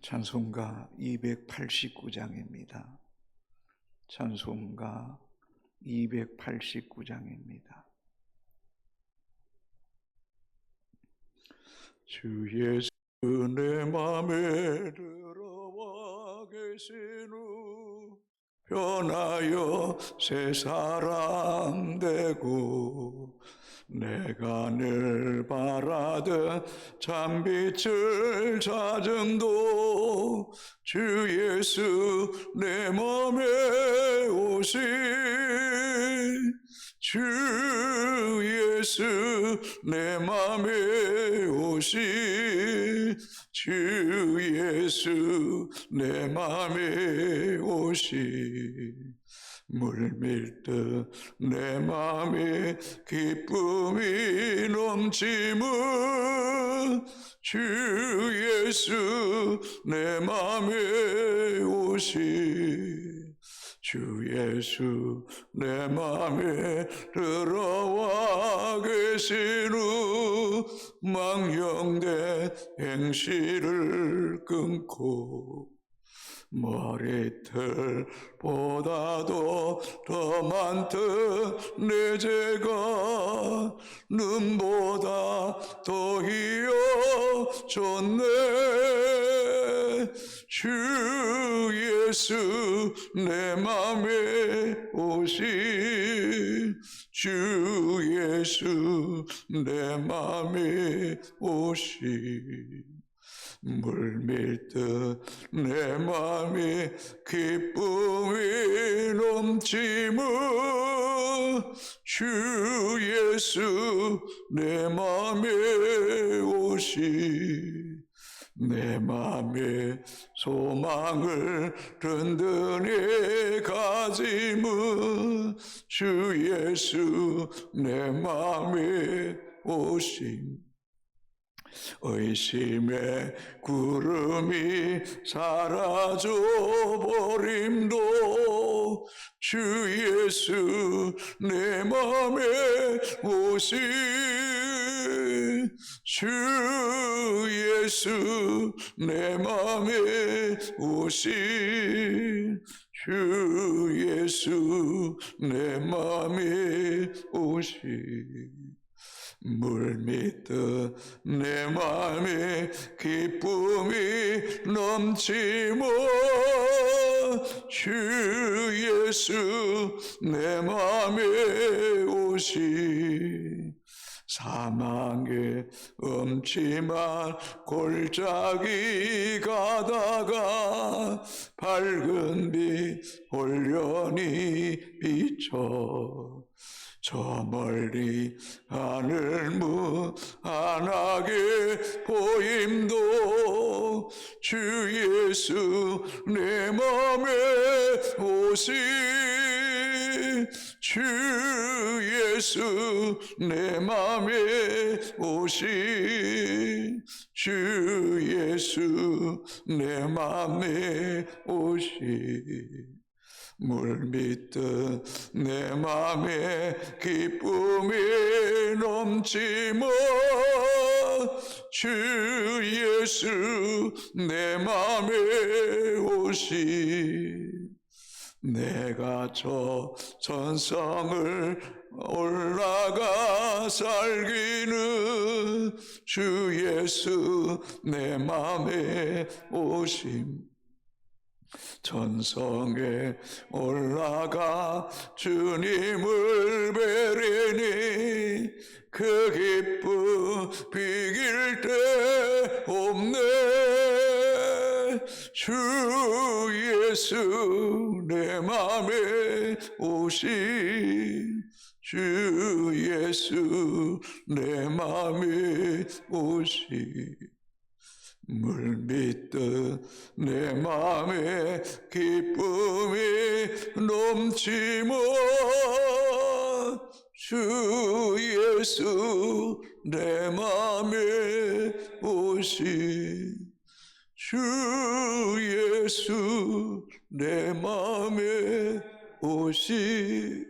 찬송가 289장입니다. 찬송가 289장입니다. 주 예수 내 맘에 들어와 계신 후 변하여 새 사람 되고 내가 늘 바라던 참빛을 찾음도 주 예수 내 맘에 오신 주 예수 내 맘에 오신 주 예수 내 맘에 오신 물밀듯 내 맘에 기쁨이 넘치는 주 예수 내 맘에 오신 주 예수 내 맘에 들어와 계신 후 망령된 행실을 끊고 머리털보다도 더 많던 내 죄가 눈보다 더 희어졌네 주 예수 내 맘에 오신 주 예수 내 맘에 오신 물밀듯 내 맘에 기쁨이 넘치며 주 예수 내 맘에 오시 내 맘에 소망을 든든히 가지며 주 예수 내 맘에 오심 의심의 구름이 사라져 버림도 주 예수 내 맘에 오신 주 예수 내 맘에 오신 주 예수 내 맘에 오신 물밀듯 내 맘에 기쁨이 넘치며 주 예수 내 맘에 오시 사망의 음침한 골짜기 가다가 밝은 빛 올려니 비춰 저 멀리 하늘 무한하게 보임도 주 예수 내 맘에 오신 주 예수 내 맘에 오신 주 예수 내 맘에 오신 물밀듯 내 맘에 기쁨이 넘치며 주 예수 내 맘에 오시 내가 저 천성을 올라가 살기는 주 예수 내 맘에 오심 전성에 올라가 주님을 뵈리니 그 기쁨 비길 데 없네 주 예수 내 맘에 오신 주 예수 내 맘에 오신 물밀듯 내 맘에 기쁨이 넘치며 주 예수 내 맘에 오시 주 예수 내 맘에 오시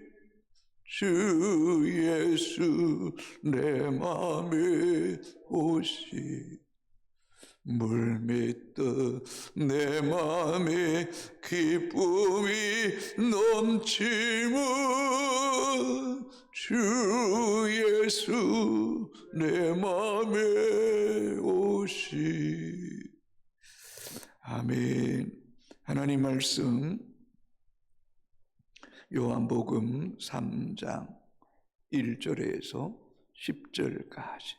주 예수 내 맘에 오시 물밀듯 내 맘에 기쁨이 넘치며 주 예수 내 맘에 오시 아멘. 하나님 말씀 요한복음 3장 1절에서 10절까지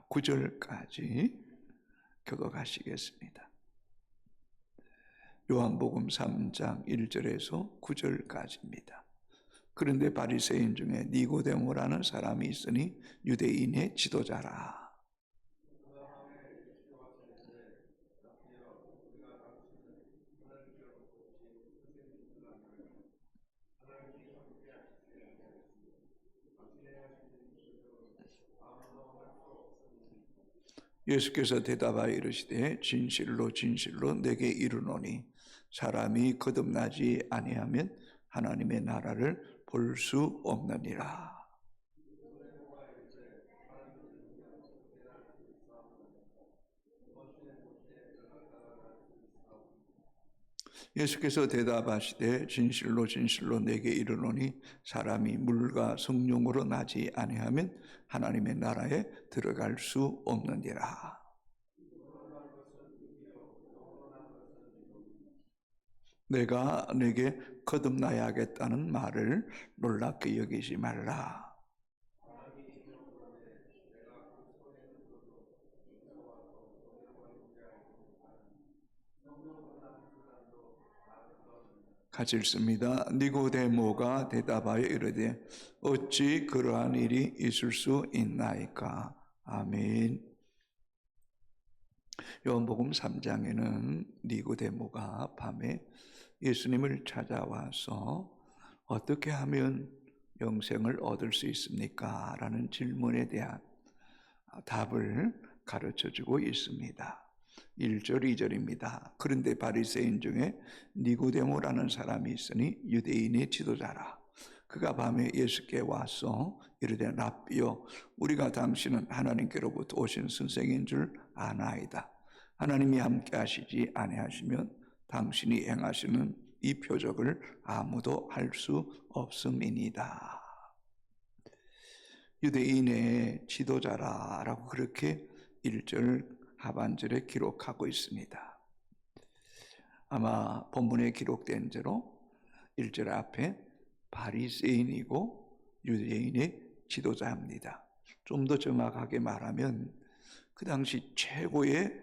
9절까지 교독하시겠습니다. 요한복음 3장 1절에서 9절까지입니다. 그런데 바리새인 중에 니고데모라는 사람이 있으니 유대인의 지도자라. 예수께서 대답하여 이르시되 진실로 진실로 내게 이르노니 사람이 거듭나지 아니하면 하나님의 나라를 볼 수 없느니라. 예수께서 대답하시되 진실로 진실로 내게 이르노니 사람이 물과 성령으로 나지 아니하면 하나님의 나라에 들어갈 수 없느니라. 내가 내게 거듭나야겠다는 말을 놀랍게 여기지 말라. 같이 읽습니다. 니고데모가 대답하여 이르되 어찌 그러한 일이 있을 수 있나이까. 아멘. 요한복음 3장에는 니고데모가 밤에 예수님을 찾아와서 어떻게 하면 영생을 얻을 수 있습니까? 라는 질문에 대한 답을 가르쳐주고 있습니다. 1절, 2절입니다. 그런데 바리새인 중에 니고데모라는 사람이 있으니 유대인의 지도자라. 그가 밤에 예수께 와서 이르되 랍비여, 우리가 당신은 하나님께로부터 오신 선생인 줄 아나이다. 하나님이 함께 하시지 아니하시면 당신이 행하시는 이 표적을 아무도 할 수 없음이니이다. 유대인의 지도자라고 그렇게 1절 하반절에 기록하고 있습니다. 아마 본문에 기록된 대로 1절 앞에 바리새인이고 유대인의 지도자입니다. 좀 더 정확하게 말하면 그 당시 최고의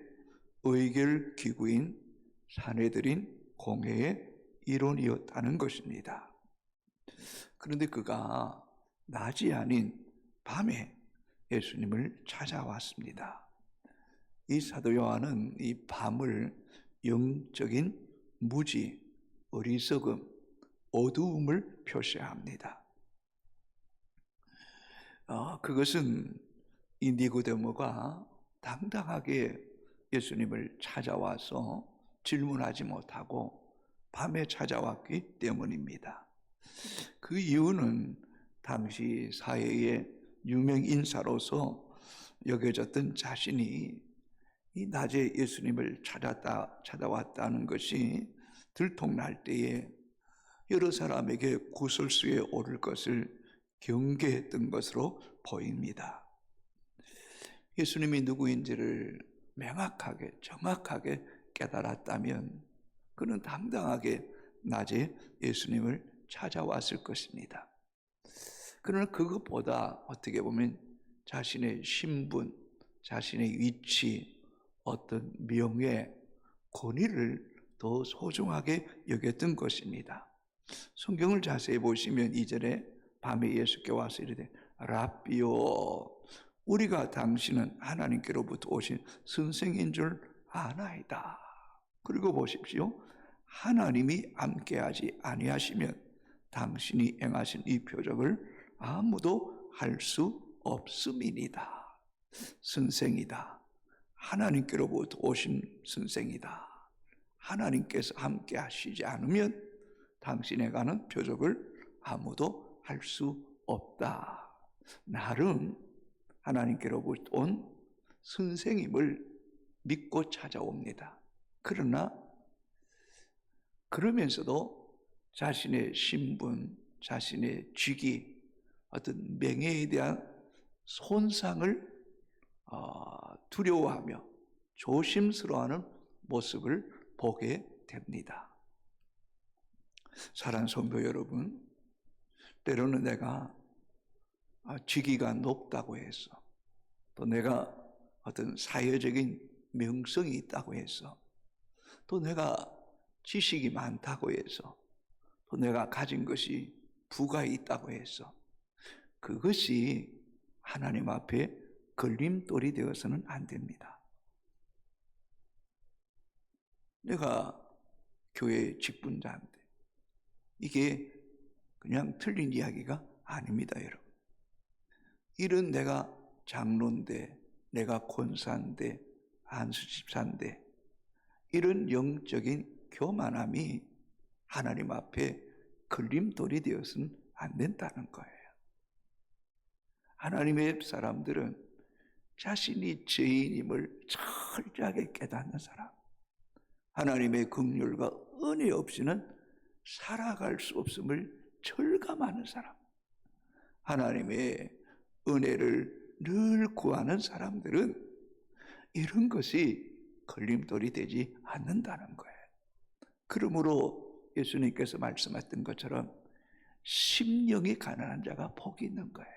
의결 기구인 사내들인 공회의 일원이었다는 것입니다. 그런데 그가 낮이 아닌 밤에 예수님을 찾아왔습니다. 이 사도 요한은 이 밤을 영적인 무지, 어리석음, 어두움을 표시합니다. 그것은 이 니고데모가 당당하게 예수님을 찾아와서 질문하지 못하고 밤에 찾아왔기 때문입니다. 그 이유는 당시 사회의 유명 인사로서 여겨졌던 자신이 이 낮에 예수님을 찾아왔다는 것이 들통날 때에 여러 사람에게 구설수에 오를 것을 경계했던 것으로 보입니다. 예수님이 누구인지를 명확하게 정확하게 깨달았다면 그는 당당하게 낮에 예수님을 찾아왔을 것입니다. 그러나 그것보다 어떻게 보면 자신의 신분, 자신의 위치, 어떤 명예, 권위를 더 소중하게 여겼던 것입니다. 성경을 자세히 보시면 2절에 밤에 예수께 와서 이르되 랍비요, 우리가 당신은 하나님께로부터 오신 선생인 줄 아나이다. 그리고 보십시오. 하나님이 함께하지 아니하시면 당신이 행하신 이 표적을 아무도 할 수 없음이니이다. 선생이다. 하나님께로부터 오신 선생이다. 하나님께서 함께 하시지 않으면 당신의 가는 표적을 아무도 할 수 없다. 나름 하나님께로부터 온 선생님을 믿고 찾아옵니다. 그러면서도 자신의 신분, 자신의 직위, 어떤 명예에 대한 손상을 두려워하며 조심스러워하는 모습을 보게 됩니다. 사랑하는 성도 여러분, 때로는 내가 직위가 높다고 해서, 또 내가 어떤 사회적인 명성이 있다고 해서, 또 내가 지식이 많다고 해서, 또 내가 가진 것이 부가 있다고 해서 그것이 하나님 앞에 걸림돌이 되어서는 안 됩니다. 내가 교회 직분자인데 이게 그냥 틀린 이야기가 아닙니다, 여러분. 이런 내가 장로인데, 내가 권사인데, 안수집사인데, 이런 영적인 교만함이 하나님 앞에 걸림돌이 되어서는 안 된다는 거예요. 하나님의 사람들은 자신이 죄인임을 철저하게 깨닫는 사람, 하나님의 긍휼과 은혜 없이는 살아갈 수 없음을 철감하는 사람, 하나님의 은혜를 늘 구하는 사람들은 이런 것이 걸림돌이 되지 않는다는 거예요. 그러므로 예수님께서 말씀하셨던 것처럼 심령이 가난한 자가 복이 있는 거예요.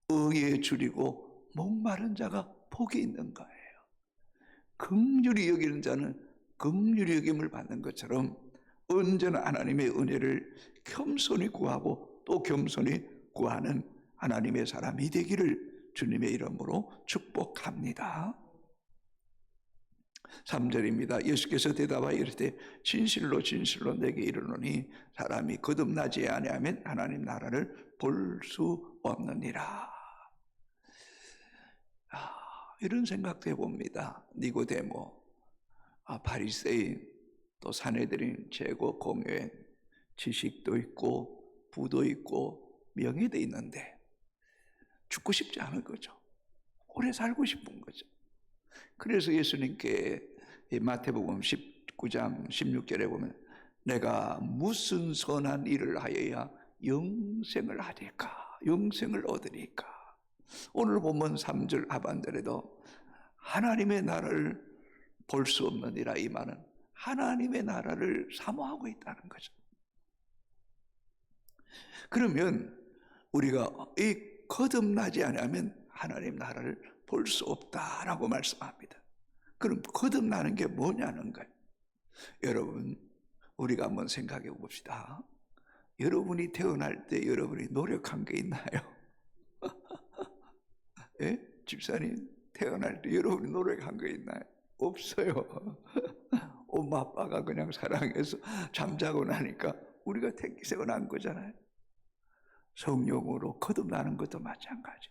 의에 줄이고 목마른 자가 복이 있는 거예요. 긍휼히 여기는 자는 긍휼히 여김을 받는 것처럼 언제나 하나님의 은혜를 겸손히 구하고 또 겸손히 구하는 하나님의 사람이 되기를 주님의 이름으로 축복합니다. 3절입니다. 예수께서 대답하여 이르시되 진실로 진실로 내게 이르노니 사람이 거듭나지 아니하면 하나님 나라를 볼 수 없느니라. 이런 생각도 해봅니다. 니고데모, 바리새인, 또 산헤드린 최고 공회인, 지식도 있고 부도 있고 명예도 있는데 죽고 싶지 않은 거죠. 오래 살고 싶은 거죠. 그래서 예수님께 마태복음 19장 16절에 보면 내가 무슨 선한 일을 하여야 영생을 하리까, 영생을 얻으리까. 오늘 보면 3절 하반절에도 하나님의 나라를 볼 수 없느니라, 이 말은 하나님의 나라를 사모하고 있다는 거죠. 그러면 우리가 이 거듭나지 않으면 하나님 나라를 볼 수 없다라고 말씀합니다. 그럼 거듭나는 게 뭐냐는 거예요. 여러분, 우리가 한번 생각해 봅시다. 여러분이 태어날 때 여러분이 노력한 게 있나요? 예? 집사님, 태어날 때 여러분이 노력한 거 있나요? 없어요. 엄마 아빠가 그냥 사랑해서 잠자고 나니까 우리가 택기세가 난 거잖아요. 성령으로 거듭나는 것도 마찬가지.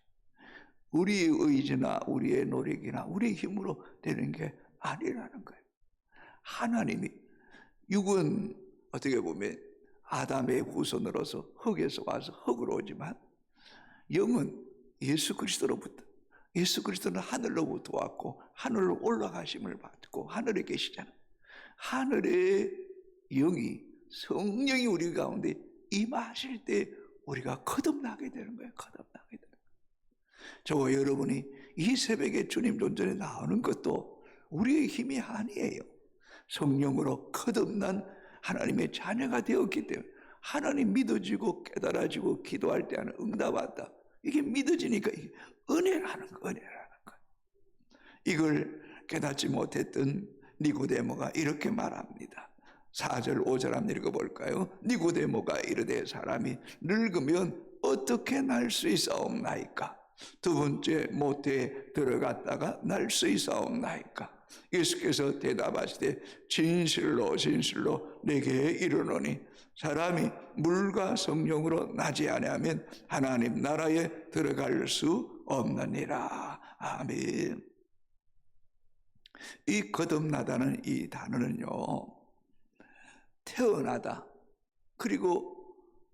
우리의 의지나 우리의 노력이나 우리의 힘으로 되는 게 아니라는 거예요. 하나님이, 육은 어떻게 보면 아담의 후손으로서 흙에서 와서 흙으로 오지만 영은 예수 그리스도로부터, 예수 그리스도는 하늘로부터 왔고 하늘로 올라가심을 받고 하늘에 계시잖아요. 하늘의 영이, 성령이 우리 가운데 임하실 때 우리가 거듭나게 되는 거예요. 거듭나게 되는 거예요. 저와 여러분이 이 새벽에 주님 존전에 나오는 것도 우리의 힘이 아니에요. 성령으로 거듭난 하나님의 자녀가 되었기 때문에 하나님 믿어지고 깨달아지고 기도할 때 하는 응답한다. 이게 믿어지니까 이게 은혜라는 거, 은혜라는 거. 이걸 깨닫지 못했던 니고데모가 이렇게 말합니다. 4절 5절 한번 읽어볼까요? 니고데모가 이르되 사람이 늙으면 어떻게 날 수 있사옵나이까? 두 번째 모태에 들어갔다가 날 수 있사옵나이까? 예수께서 대답하시되 진실로 진실로 내게 이르노니 사람이 물과 성령으로 나지 아니하면 하나님 나라에 들어갈 수 없느니라. 아멘. 이 거듭나다는 이 단어는요, 태어나다, 그리고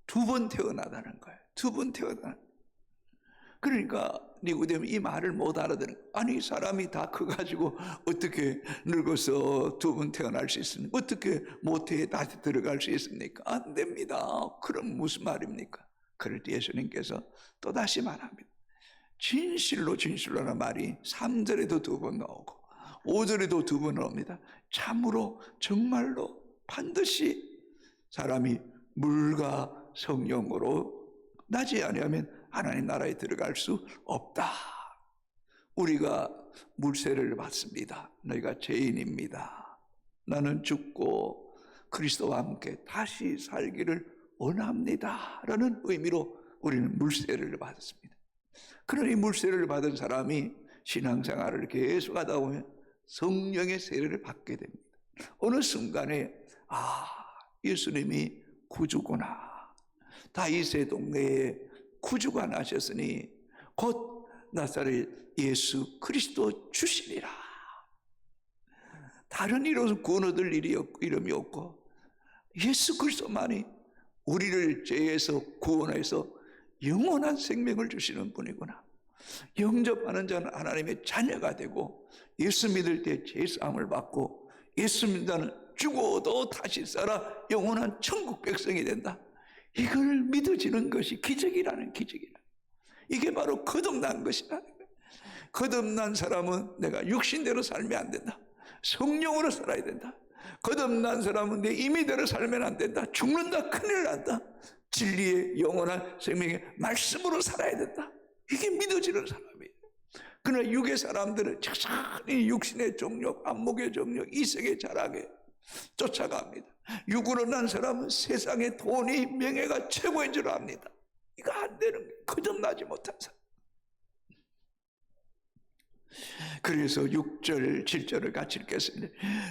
두 번 태어나다는 거예요. 두 번 태어나. 그러니까 니고데모 이 말을 못 알아듣는, 아니 사람이 다 커가지고 어떻게 늙어서 두 번 태어날 수 있습니까? 어떻게 모태에 다시 들어갈 수 있습니까? 안 됩니다. 그럼 무슨 말입니까? 그럴 때 예수님께서 또다시 말합니다. 진실로 진실로라는 말이 3절에도 두 번 나오고 5절에도 두 번 나옵니다. 참으로 정말로 반드시 사람이 물과 성령으로 나지 아니하면 하나님 나라에 들어갈 수 없다. 우리가 물세를 받습니다. 너희가 죄인입니다. 나는 죽고 그리스도와 함께 다시 살기를 원합니다. 라는 의미로 우리는 물세를 받았습니다. 그러니 물세를 받은 사람이 신앙생활을 계속 하다 보면 성령의 세례를 받게 됩니다. 어느 순간에 예수님이 구주구나. 다윗의 동네에 구주가 나셨으니 곧 나사렛 예수 그리스도 주시리라. 다른 이로서 구원 얻을 이름이 없고 예수 그리스도만이 우리를 죄에서 구원해서 영원한 생명을 주시는 분이구나. 영접하는 자는 하나님의 자녀가 되고 예수 믿을 때 죄사함을 받고 예수 믿는 자는 죽어도 다시 살아 영원한 천국 백성이 된다. 이걸 믿어지는 것이 기적이라는 기적이라. 이게 바로 거듭난 것이라는 거예요. 거듭난 사람은 내가 육신대로 살면 안 된다. 성령으로 살아야 된다. 거듭난 사람은 내 임의대로 살면 안 된다. 죽는다, 큰일 난다. 진리의 영원한 생명의 말씀으로 살아야 된다. 이게 믿어지는 사람이에요. 그러나 육의 사람들은 적잖이 육신의 정욕, 안목의 정욕, 이색의 자랑에 쫓아갑니다. 육으로 난 사람은 세상의 돈이, 명예가 최고인 줄 압니다. 이거 안 되는 거예요. 거듭나지 못한 사람. 그래서 6절, 7절을 같이 읽겠습니다.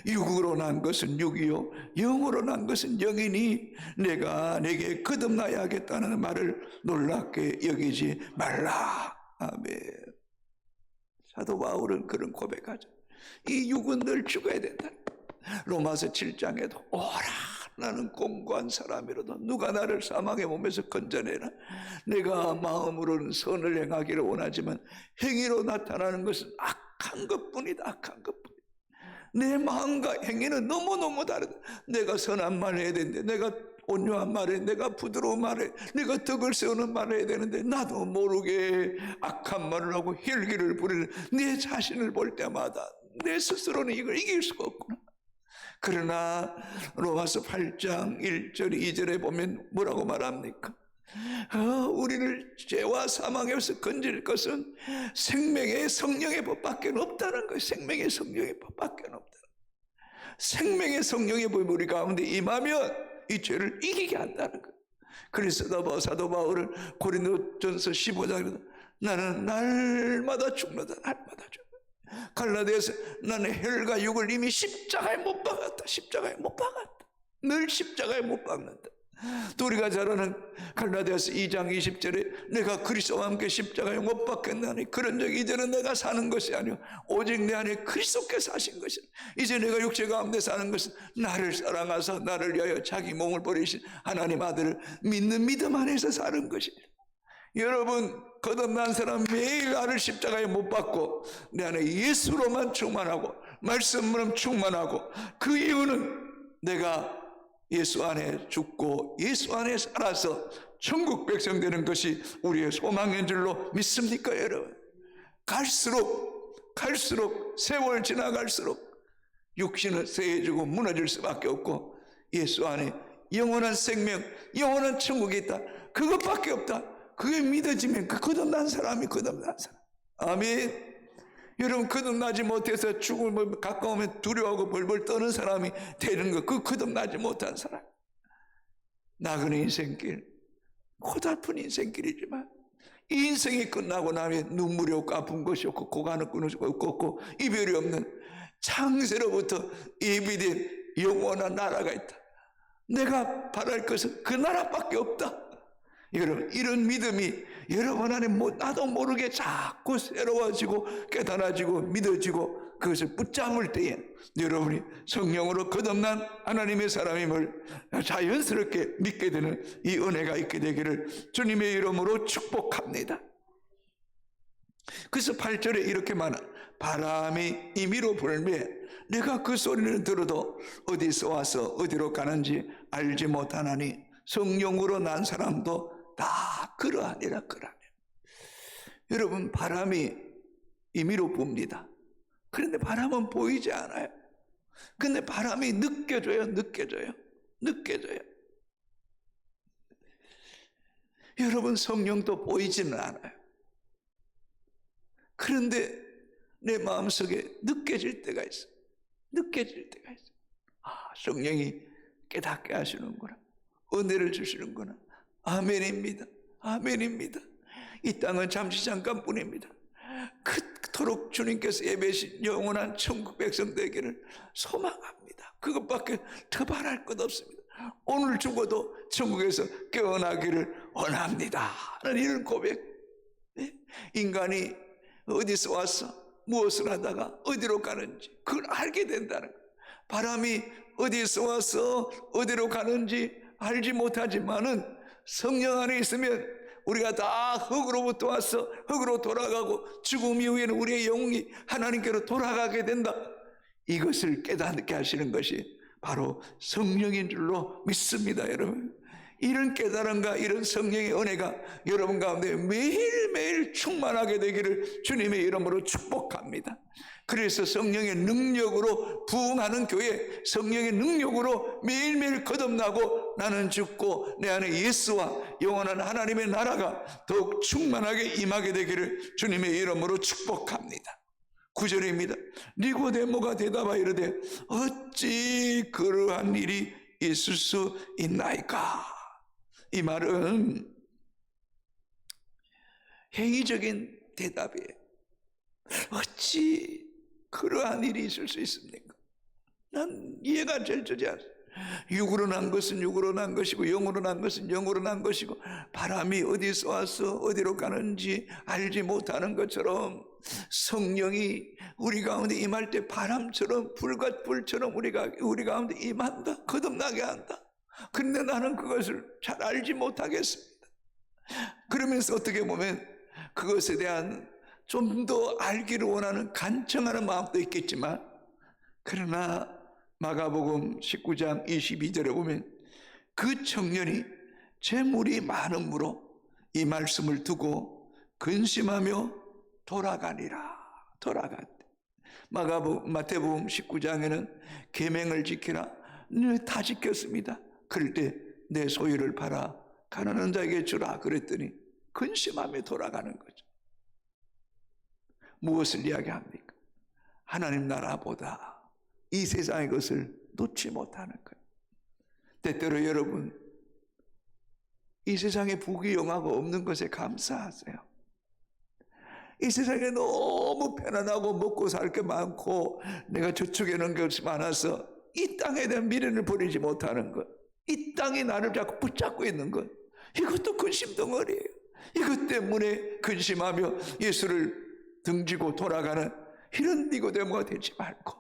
육으로 난 것은 육이요 영으로 난 것은 영이니 내가 내게 거듭나야 하겠다는 말을 놀랍게 여기지 말라. 아멘. 사도 바울은 그런 고백하죠. 이 육은 늘 죽어야 된다. 로마서 7장에도 오라 나는 공고한 사람이로도 누가 나를 사망의 몸에서 건져내라. 내가 마음으로는 선을 행하기를 원하지만 행위로 나타나는 것은 악한 것뿐이다. 악한 것뿐이다. 내 마음과 행위는 너무너무 다르다. 내가 선한 말을 해야 되는데, 내가 온유한 말에, 내가 부드러운 말에, 내가 덕을 세우는 말을 해야 되는데 나도 모르게 악한 말을 하고 혈기를 부리는 내 자신을 볼 때마다 내 스스로는 이걸 이길 수가 없구나. 그러나 로마서 8장 1절 2절에 보면 뭐라고 말합니까? 우리를 죄와 사망에서 건질 것은 생명의 성령의 법밖에 없다는 거예요. 생명의 성령의 법밖에 없다. 생명의 성령의 법이 우리 가운데 임하면 이 죄를 이기게 한다는 거예요. 그래서 사도 바울은 고린도전서 15장에서 나는 날마다 죽는다. 날마다 죽는다. 갈라디아서 나는 혈과 육을 이미 십자가에 못 박았다. 십자가에 못 박았다. 늘 십자가에 못 박는다. 또 우리가 잘 아는 갈라디아서 2장 20절에 내가 그리스도와 함께 십자가에 못 박혔나니 그런 적 이제는 내가 사는 것이 아니오 오직 내 안에 그리스도께서 사신 것이라. 이제 내가 육체 가운데 사는 것은 나를 사랑하사 나를 위하여 자기 몸을 버리신 하나님 아들을 믿는 믿음 안에서 사는 것이라. 여러분 거듭난 사람 매일 나를 십자가에 못 박고 내 안에 예수로만 충만하고 말씀으로 충만하고 그 이유는 내가 예수 안에 죽고 예수 안에 살아서 천국 백성 되는 것이 우리의 소망인 줄로 믿습니까 여러분? 갈수록 세월 지나갈수록 육신은 쇠해지고 무너질 수밖에 없고 예수 안에 영원한 생명, 영원한 천국이 있다. 그것밖에 없다. 그게 믿어지면 그 거듭난 사람이 거듭난 사람. 아멘. 여러분 거듭나지 못해서 죽음을 가까우면 두려워하고 벌벌 떠는 사람이 되는 거, 그 거듭나지 못한 사람. 나그네 인생길, 고달픈 인생길이지만 이 인생이 끝나고 나면 눈물이 없고 아픈 것이 없고 고가는 끊어질 것 없고 이별이 없는 창세로부터 예비된 영원한 나라가 있다. 내가 바랄 것은 그 나라밖에 없다. 여러분 이런 믿음이 여러분 안에 나도 모르게 자꾸 새로워지고 깨달아지고 믿어지고 그것을 붙잡을 때에 여러분이 성령으로 거듭난 하나님의 사람임을 자연스럽게 믿게 되는 이 은혜가 있게 되기를 주님의 이름으로 축복합니다. 그래서 8절에 이렇게 말한 바람이 임의로 불매 내가 그 소리를 들어도 어디서 와서 어디로 가는지 알지 못하나니 성령으로 난 사람도 다 그러하니라. 여러분 바람이 임의로 붑니다. 그런데 바람은 보이지 않아요. 근데 바람이 느껴져요. 여러분 성령도 보이지는 않아요. 그런데 내 마음속에 느껴질 때가 있어요. 성령이 깨닫게 하시는구나. 은혜를 주시는구나. 아멘입니다. 이 땅은 잠시 잠깐뿐입니다. 그토록 주님께서 예배하신 영원한 천국 백성 되기를 소망합니다. 그것밖에 더 바랄 것 없습니다. 오늘 죽어도 천국에서 깨어나기를 원합니다 하는 이런 고백. 인간이 어디서 와서 무엇을 하다가 어디로 가는지 그걸 알게 된다는 거예요. 바람이 어디서 와서 어디로 가는지 알지 못하지만은 성령 안에 있으면 우리가 다 흙으로부터 와서 흙으로 돌아가고 죽음 이후에는 우리의 영혼이 하나님께로 돌아가게 된다. 이것을 깨닫게 하시는 것이 바로 성령인 줄로 믿습니다. 여러분 이런 깨달음과 이런 성령의 은혜가 여러분 가운데 매일매일 충만하게 되기를 주님의 이름으로 축복합니다. 그래서 성령의 능력으로 부흥하는 교회, 성령의 능력으로 매일매일 거듭나고 나는 죽고 내 안에 예수와 영원한 하나님의 나라가 더욱 충만하게 임하게 되기를 주님의 이름으로 축복합니다. 9절입니다. 니고데모가 대답하여 이르되 어찌 그러한 일이 있을 수 있나이까? 이 말은 행위적인 대답이에요. 어찌 그러한 일이 있을 수 있습니까? 난 이해가 잘 되지 않아요. 육으로 난 것은 육으로 난 것이고 영으로 난 것은 영으로 난 것이고 바람이 어디서 와서 어디로 가는지 알지 못하는 것처럼 성령이 우리 가운데 임할 때 바람처럼 불과 불처럼 우리 가운데 임한다. 거듭나게 한다. 그런데 나는 그것을 잘 알지 못하겠습니다. 그러면서 어떻게 보면 그것에 대한 좀 더 알기를 원하는 간청하는 마음도 있겠지만, 그러나 마가복음 19장 22절에 보면 그 청년이 재물이 많음으로 이 말씀을 두고 근심하며 돌아가니라. 돌아갔대. 마태복음 19장에는 계명을 지키라. 다 지켰습니다. 그럴 때 내 소유를 팔아 가난한 자에게 주라 그랬더니 근심하며 돌아가는 거죠. 무엇을 이야기합니까? 하나님 나라보다 이 세상의 것을 놓지 못하는 거예요. 때때로 여러분 이 세상에 부귀영화가 없는 것에 감사하세요. 이 세상에 너무 편안하고 먹고 살 게 많고 내가 저축해놓은 것이 많아서 이 땅에 대한 미련을 버리지 못하는 것, 이 땅이 나를 자꾸 붙잡고 있는 것, 이것도 근심덩어리예요. 이것 때문에 근심하며 예수를 등지고 돌아가는 이런 니고데모가 되지 말고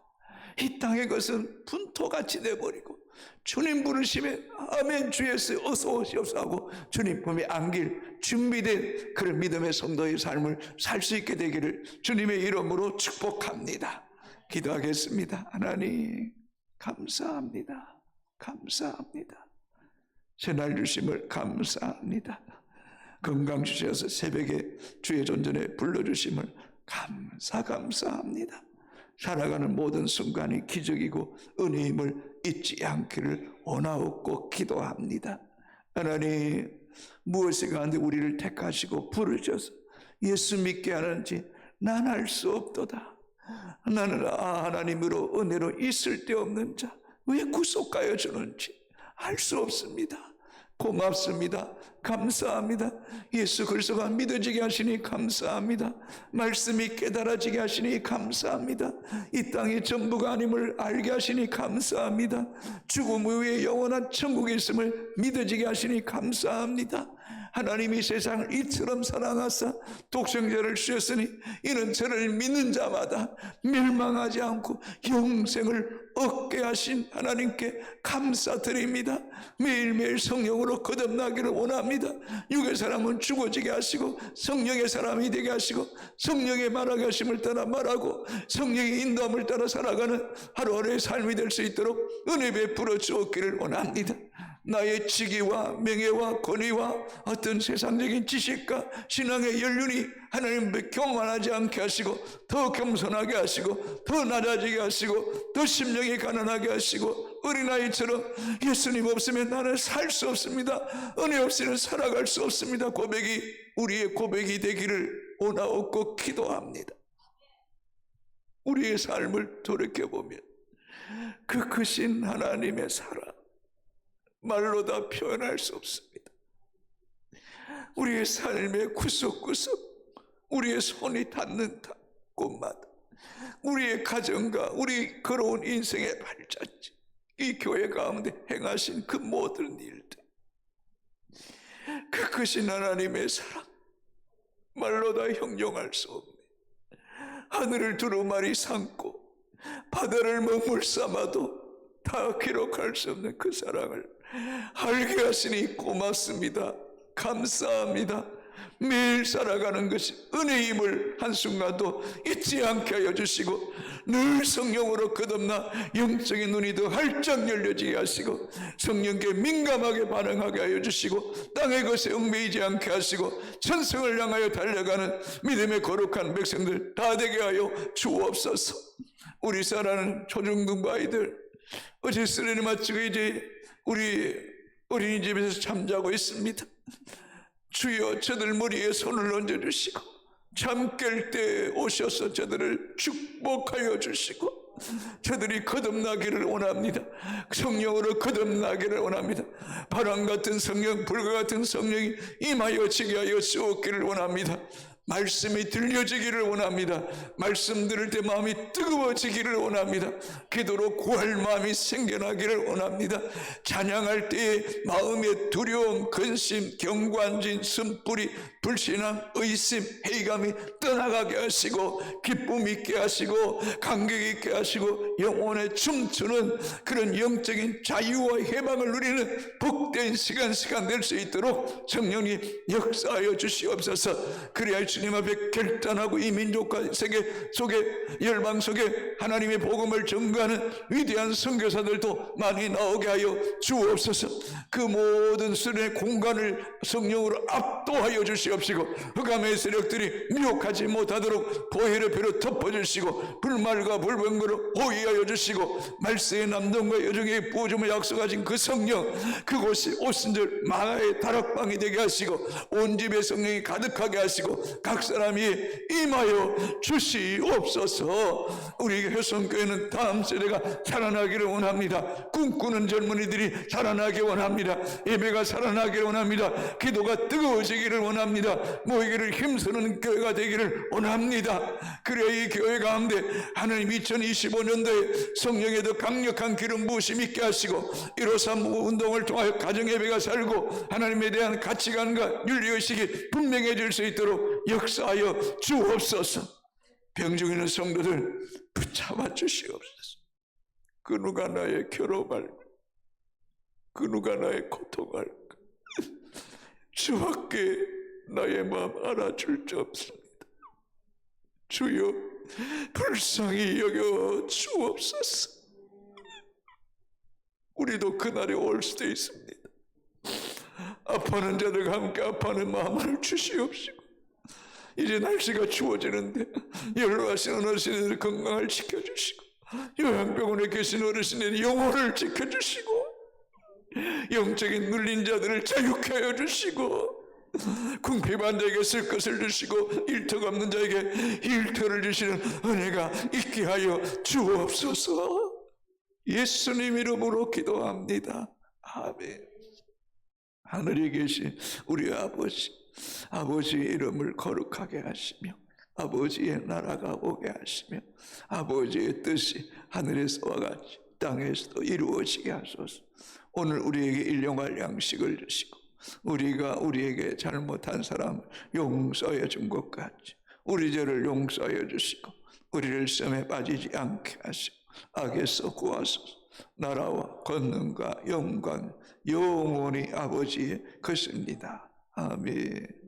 이 땅의 것은 분토같이 돼버리고 주님 부르심에 아멘 주 예수 어서 오시옵소서 하고 주님 품에 안길 준비된 그런 믿음의 성도의 삶을 살 수 있게 되기를 주님의 이름으로 축복합니다. 기도하겠습니다. 하나님 감사합니다. 감사합니다. 새날 주심을 감사합니다. 건강 주셔서 새벽에 주의 존전에 불러주심을 감사합니다. 살아가는 모든 순간이 기적이고 은혜임을 잊지 않기를 원하옵고 기도합니다. 하나님 무엇이 가운데 우리를 택하시고 부르셔서 예수 믿게 하는지 난 알 수 없도다. 나는 하나님으로 은혜로 있을 데 없는 자 왜 구속하여 주는지 알 수 없습니다. 고맙습니다. 감사합니다. 예수 그리스도가 믿어지게 하시니 감사합니다. 말씀이 깨달아지게 하시니 감사합니다. 이 땅이 전부가 아님을 알게 하시니 감사합니다. 죽음 후에 영원한 천국에 있음을 믿어지게 하시니 감사합니다. 하나님이 세상을 이처럼 사랑하사 독생자를 주셨으니 이는 저를 믿는 자마다 멸망하지 않고 영생을 얻게 하신 하나님께 감사드립니다. 매일매일 성령으로 거듭나기를 원합니다. 육의 사람은 죽어지게 하시고 성령의 사람이 되게 하시고 성령의 말하게 하심을 따라 말하고 성령의 인도함을 따라 살아가는 하루하루의 삶이 될 수 있도록 은혜 베풀어 주었기를 원합니다. 나의 직위와 명예와 권위와 어떤 세상적인 지식과 신앙의 연륜이 하나님 앞에 교만하지 않게 하시고 더 겸손하게 하시고 더 낮아지게 하시고 더 심령이 가난하게 하시고 어린아이처럼 예수님 없으면 나는 살 수 없습니다. 은혜 없이는 살아갈 수 없습니다. 고백이 우리의 고백이 되기를 원하옵고 기도합니다. 우리의 삶을 돌이켜보면 그 크신 하나님의 사랑 말로 다 표현할 수 없습니다. 우리의 삶의 구석구석 우리의 손이 닿는 곳마다 우리의 가정과 우리 걸어온 인생의 발자취 이 교회 가운데 행하신 그 모든 일들 그 크신 하나님의 사랑 말로 다 형용할 수 없네. 하늘을 두루마리 삼고 바다를 먹물 삼아도 다 기록할 수 없는 그 사랑을 알게 하시니 고맙습니다. 감사합니다. 매일 살아가는 것이 은혜임을 한순간도 잊지 않게 하여 주시고, 늘 성령으로 거듭나 영적인 눈이 더 활짝 열려지게 하시고, 성령께 민감하게 반응하게 하여 주시고, 땅의 것에 얽매이지 않게 하시고, 천성을 향하여 달려가는 믿음의 거룩한 백성들 다 되게 하여 주옵소서. 우리 사랑하는 초중등부 아이들, 어제 쓰레기 마치고 이제 우리 어린이집에서 잠자고 있습니다. 주여, 저들 머리에 손을 얹어주시고 잠 깰 때 오셔서 저들을 축복하여 주시고, 저들이 거듭나기를 원합니다. 성령으로 거듭나기를 원합니다. 바람 같은 성령, 불과 같은 성령이 임하여 지게 하여 주옵기를 원합니다. 말씀이 들려지기를 원합니다. 말씀 들을 때 마음이 뜨거워지기를 원합니다. 기도로 구할 마음이 생겨나기를 원합니다. 찬양할 때에 마음의 두려움, 근심, 경관진, 숨뿌리, 불신앙, 의심, 회의감이 떠나가게 하시고, 기쁨 있게 하시고, 감격 있게 하시고, 영혼에 춤추는 그런 영적인 자유와 해방을 누리는 복된 시간 될 수 있도록 성령이 역사하여 주시옵소서. 그래야 주님 앞에 결단하고 이 민족과 세계 속에, 열방 속에 하나님의 복음을 전가하는 위대한 선교사들도 많이 나오게 하여 주옵소서. 그 모든 수련의 공간을 성령으로 압도하여 주시옵시고, 흑암의 세력들이 미혹하지 못하도록 보혈의 피로 덮어주시고, 불말과 불병거로 호위하여 주시고, 말세의 남동과 여정의 부어줌을 약속하신 그 성령, 그곳이 오순절 마가의 다락방이 되게 하시고, 온 집에 성령이 가득하게 하시고, 각 사람이 임하여 주시옵소서. 우리 효성교회는 다음 세대가 살아나기를 원합니다. 꿈꾸는 젊은이들이 살아나기 원합니다. 예배가 살아나기를 원합니다. 기도가 뜨거워지기를 원합니다. 모이기를 힘쓰는 교회가 되기를 원합니다. 그래야 이 교회 가운데 하나님 2025년도에 성령의 더 강력한 기름 부으심 있게 하시고, 153 운동을 통하여 가정예배가 살고 하나님에 대한 가치관과 윤리의식이 분명해질 수 있도록 역사하여 주옵소서. 병중 있는 성도들 붙잡아 주시옵소서. 그 누가 나의 괴로움할까? 그 누가 나의 고통할까? 주밖에 나의 마음 알아줄 자 없습니다. 주여, 불쌍히 여겨 주옵소서. 우리도 그날이 올 수도 있습니다. 아파하는 자들과 함께 아파하는 마음을 주시옵시고, 이제 날씨가 추워지는데 연로하신 어르신들 건강을 지켜주시고, 요양병원에 계신 어르신의 영혼을 지켜주시고, 영적인 눌린 자들을 자유케 하여 주시고, 궁핍한 자에게 쓸 것을 주시고, 일터가 없는 자에게 일터를 주시는 은혜가 있게 하여 주옵소서. 예수님 이름으로 기도합니다. 아멘. 하늘에 계신 우리 아버지의 이름을 거룩하게 하시며, 아버지의 나라가 오게 하시며, 아버지의 뜻이 하늘에서와 같이 땅에서도 이루어지게 하소서. 오늘 우리에게 일용할 양식을 주시고, 우리가 우리에게 잘못한 사람을 용서해 준 것 같이 우리 죄를 용서해 주시고, 우리를 시험에 빠지지 않게 하시고 악에서 구하소서. 나라와 권능과 영광 영원히 아버지의 것입니다. 아멘.